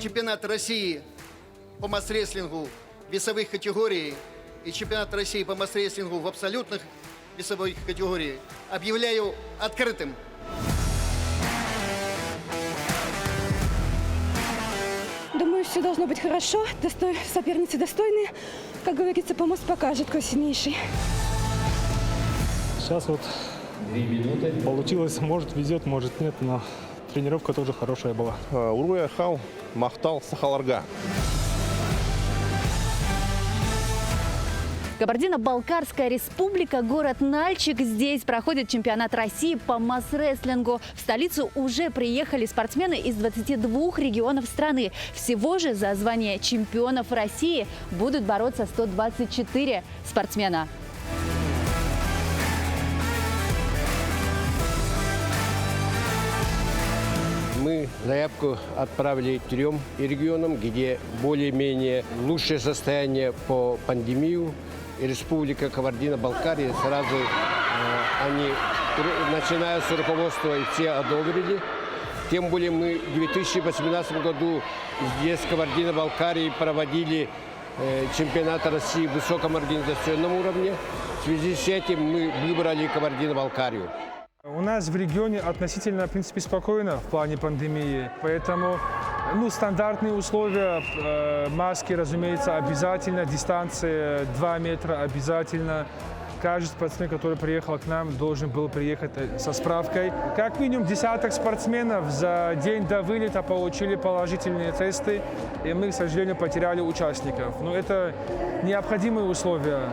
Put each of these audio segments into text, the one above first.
чемпионат России по масс-рестлингу весовых категорий и чемпионат России по масс-рестлингу в абсолютных весовых категориях объявляю открытым. Думаю, все должно быть хорошо. Соперницы достойные. Как говорится, помост покажет, кто сильнейший. Сейчас вот получилось, может везет, может нет, но тренировка тоже хорошая была. Уруя хал, махтал, сахаларга. Кабардино-Балкарская республика, город Нальчик. Здесь проходит чемпионат России по масс-рестлингу. В столицу уже приехали спортсмены из 22 регионов страны. Всего же за звание чемпионов России будут бороться 124 спортсмена. Мы заявку отправили 3 регионам, где более-менее лучшее состояние по пандемию. И Республика Кабардино-Балкария сразу, они, начиная с руководства, и все одобрили. Тем более мы в 2018 году здесь в Кабардино-Балкарии проводили чемпионат России в высоком организационном уровне. В связи с этим мы выбрали Кабардино-Балкарию. У нас в регионе относительно, в принципе, спокойно в плане пандемии, поэтому стандартные условия, маски, разумеется, обязательно, дистанция 2 метра обязательно. Каждый спортсмен, который приехал к нам, должен был приехать со справкой. Как минимум десяток спортсменов за день до вылета получили положительные тесты, и мы, к сожалению, потеряли участников. Но это необходимые условия.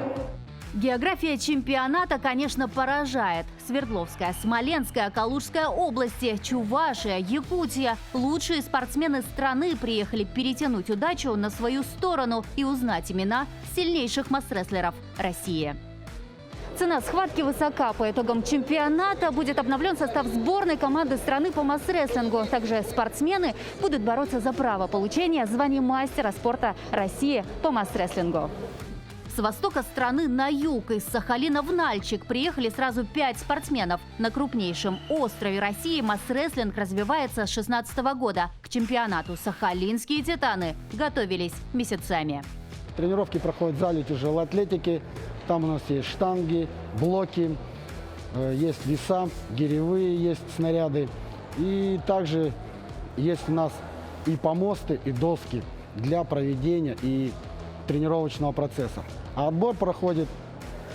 География чемпионата, конечно, поражает. Свердловская, Смоленская, Калужская области, Чувашия, Якутия. Лучшие спортсмены страны приехали перетянуть удачу на свою сторону и узнать имена сильнейших масс-рестлеров России. Цена схватки высока. По итогам чемпионата будет обновлен состав сборной команды страны по масс-рестлингу. Также спортсмены будут бороться за право получения звания мастера спорта России по масс-рестлингу. С востока страны на юг, из Сахалина в Нальчик, приехали сразу 5 спортсменов. На крупнейшем острове России масс-рестлинг развивается с 2016 года. К чемпионату сахалинские титаны готовились месяцами. Тренировки проходят в зале тяжелой атлетики. Там у нас есть штанги, блоки, есть веса, гиревые есть снаряды. И также есть у нас и помосты, и доски для проведения и тренировочного процесса. А отбор проходит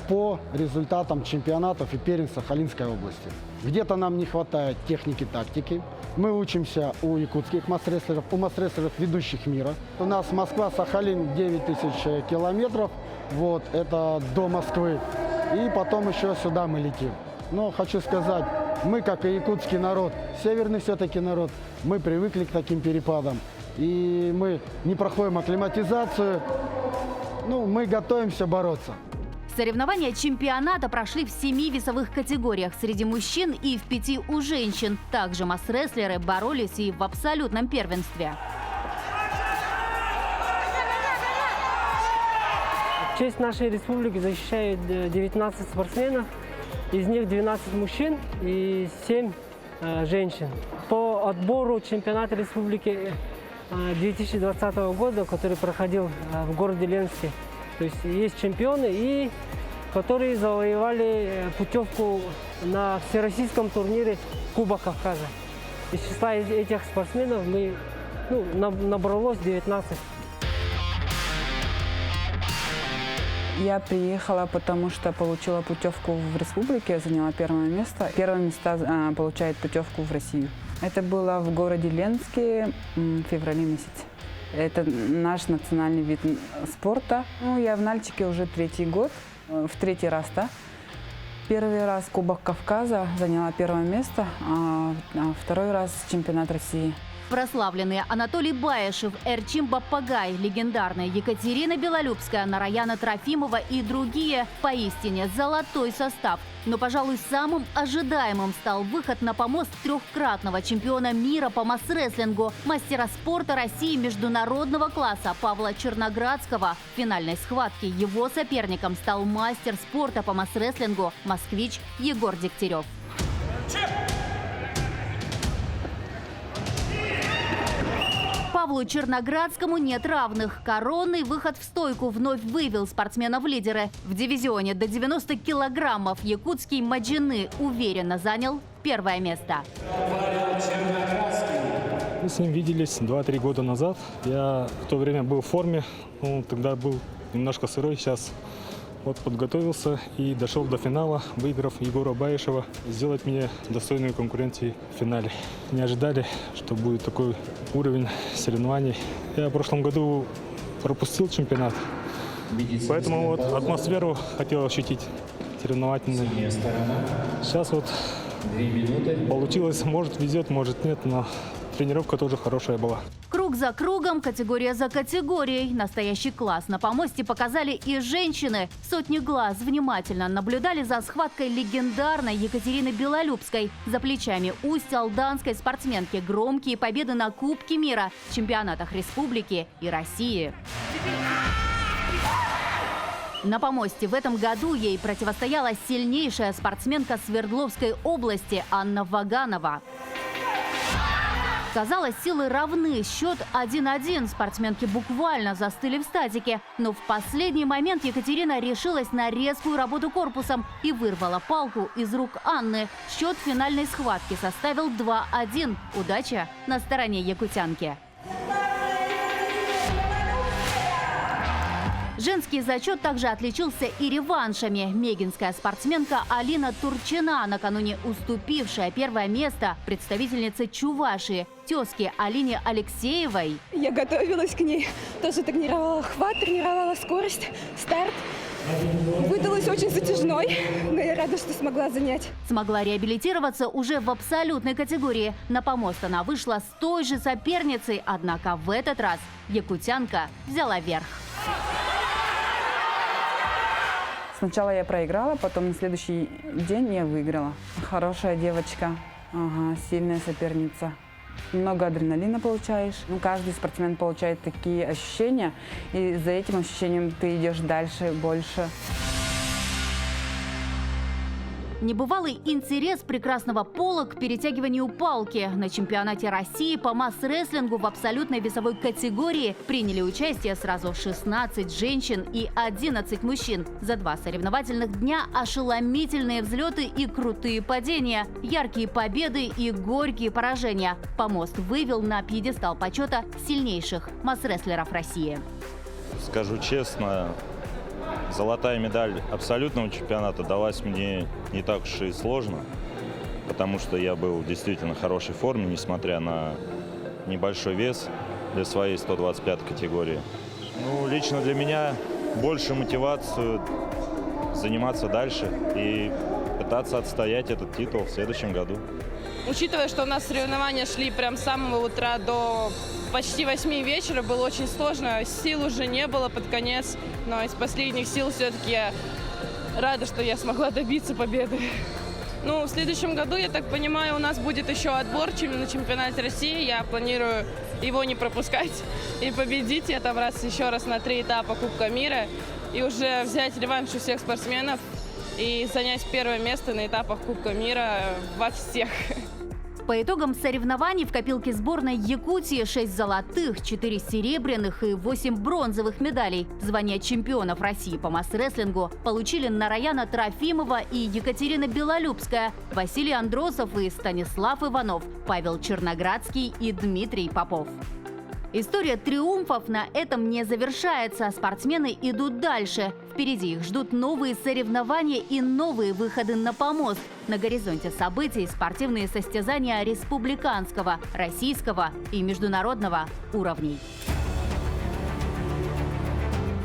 по результатам чемпионатов и первенств Сахалинской области. Где-то нам не хватает техники, тактики. Мы учимся у якутских масс-рестлеров, у масс-рестлеров ведущих мира. У нас Москва-Сахалин 9000 километров. Вот, это до Москвы. И потом еще сюда мы летим. Но хочу сказать, мы, как и якутский народ, северный все-таки народ, мы привыкли к таким перепадам. И мы не проходим акклиматизацию. Мы готовимся бороться. Соревнования чемпионата прошли в 7 весовых категориях среди мужчин и в 5 у женщин. Также масс-рестлеры боролись и в абсолютном первенстве. Честь нашей республики защищает 19 спортсменов. Из них 12 мужчин и 7 женщин. По отбору чемпионата республики 2020 года, который проходил в городе Ленске. То есть чемпионы, и которые завоевали путевку на всероссийском турнире Кубок Кавказа. Из числа этих спортсменов набралось 19. Я приехала, потому что получила путевку в республике, заняла первое место. Первое место получает путевку в Россию. Это было в городе Ленске в феврале месяце. Это наш национальный вид спорта. Я в Нальчике уже 3-й год, в 3-й раз, да. Первый раз Кубок Кавказа, заняла первое место, а 2-й раз чемпионат России. Прославленные Анатолий Баешев, Эрчим Баппагай, легендарная Екатерина Белолюбская, Нараяна Трофимова и другие. Поистине золотой состав. Но, пожалуй, самым ожидаемым стал выход на помост 3-кратного чемпиона мира по масс-рестлингу, мастера спорта России международного класса Павла Черноградского. В финальной схватке его соперником стал мастер спорта по масс-рестлингу, москвич Егор Дегтярев. Павлу Черноградскому нет равных. Коронный выход в стойку вновь вывел спортсменов в лидеры. В дивизионе до 90 килограммов якутский Маджины уверенно занял первое место. Мы с ним виделись 2-3 года назад. Я в то время был в форме, он тогда был немножко сырой, сейчас вот подготовился и дошел до финала, выиграв Егора Баишева, сделать мне достойную конкуренцию в финале. Не ожидали, что будет такой уровень соревнований. Я в прошлом году пропустил чемпионат, поэтому вот атмосферу хотел ощутить соревновательную. Сейчас вот получилось, может везет, может нет, но тренировка тоже хорошая была. Круг за кругом, категория за категорией. Настоящий класс на помосте показали и женщины. Сотни глаз внимательно наблюдали за схваткой легендарной Екатерины Белолюбской. За плечами усть-алданской спортсменки громкие победы на Кубке мира, чемпионатах республики и России. На помосте в этом году ей противостояла сильнейшая спортсменка Свердловской области Анна Ваганова. Казалось, силы равны. Счет 1-1. Спортсменки буквально застыли в статике. Но в последний момент Екатерина решилась на резкую работу корпусом и вырвала палку из рук Анны. Счет финальной схватки составил 2-1. Удача на стороне якутянки. Женский зачет также отличился и реваншами. Мегинская спортсменка Алина Турчина, накануне уступившая первое место представительнице Чувашии, тезке Алине Алексеевой. Я готовилась к ней, тоже тренировала хват, тренировала скорость, старт. Выдалась очень затяжной, но я рада, что смогла занять. Смогла реабилитироваться уже в абсолютной категории. На помост она вышла с той же соперницей, однако в этот раз якутянка взяла верх. Сначала я проиграла, потом на следующий день я выиграла. Хорошая девочка, сильная соперница. Много адреналина получаешь. Каждый спортсмен получает такие ощущения, и за этим ощущением ты идешь дальше, больше. Небывалый интерес прекрасного пола к перетягиванию палки. На чемпионате России по масс-рестлингу в абсолютной весовой категории приняли участие сразу 16 женщин и 11 мужчин. За 2 соревновательных дня ошеломительные взлеты и крутые падения, яркие победы и горькие поражения. Помост вывел на пьедестал почета сильнейших масс-рестлеров России. Скажу честно, золотая медаль абсолютного чемпионата далась мне не так уж и сложно, потому что я был действительно в хорошей форме, несмотря на небольшой вес для своей 125 категории. Лично для меня больше мотивацию заниматься дальше и пытаться отстоять этот титул в следующем году. Учитывая, что у нас соревнования шли прям с самого утра до почти 8 вечера, было очень сложно. Сил уже не было под конец, но из последних сил все-таки я рада, что я смогла добиться победы. В следующем году, я так понимаю, у нас будет еще отбор на чемпионате России. Я планирую его не пропускать и победить, и отобраться еще раз на 3 этапа Кубка мира и уже взять реванш у всех спортсменов и занять первое место на этапах Кубка мира во всех. По итогам соревнований в копилке сборной Якутии 6 золотых, 4 серебряных и 8 бронзовых медалей. Звание чемпионов России по масс-рестлингу получили Нараяна Трофимова и Екатерина Белолюбская, Василий Андросов и Станислав Иванов, Павел Черноградский и Дмитрий Попов. История триумфов на этом не завершается. Спортсмены идут дальше. Впереди их ждут новые соревнования и новые выходы на помост. На горизонте событий спортивные состязания республиканского, российского и международного уровней.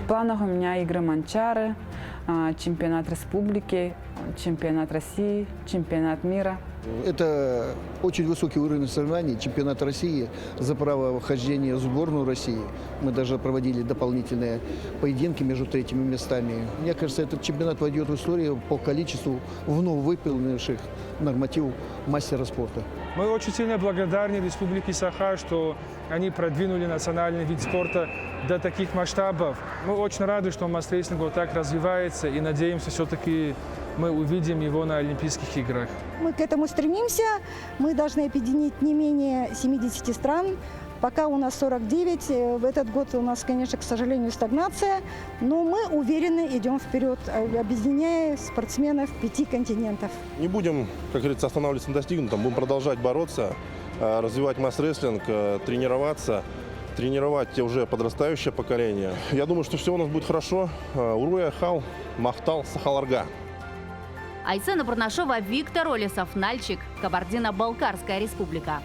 В планах у меня игры Манчары, чемпионат республики, чемпионат России, чемпионат мира. Это очень высокий уровень соревнований, чемпионат России за право вхождения в сборную России. Мы даже проводили дополнительные поединки между 3-ми местами. Мне кажется, этот чемпионат войдет в историю по количеству вновь выполнивших норматив мастера спорта. Мы очень сильно благодарны Республике Саха, что они продвинули национальный вид спорта до таких масштабов. Мы очень рады, что масс-рестлинг вот так развивается, и надеемся, все-таки мы увидим его на Олимпийских играх. Мы к этому стремимся. Мы должны объединить не менее 70 стран Пока у нас 49. В этот год у нас, конечно, к сожалению, стагнация. Но мы уверенно идем вперед, объединяя спортсменов 5 континентов. Не будем, как говорится, останавливаться на достигнутом. Будем продолжать бороться, развивать масс-рестлинг, тренироваться, тренировать уже подрастающее поколение. Я думаю, что все у нас будет хорошо. Уруя, Хал, Махтал, Сахаларга. Айсена Бурнашова, Виктор Олесов, Нальчик, Кабардино-Балкарская республика.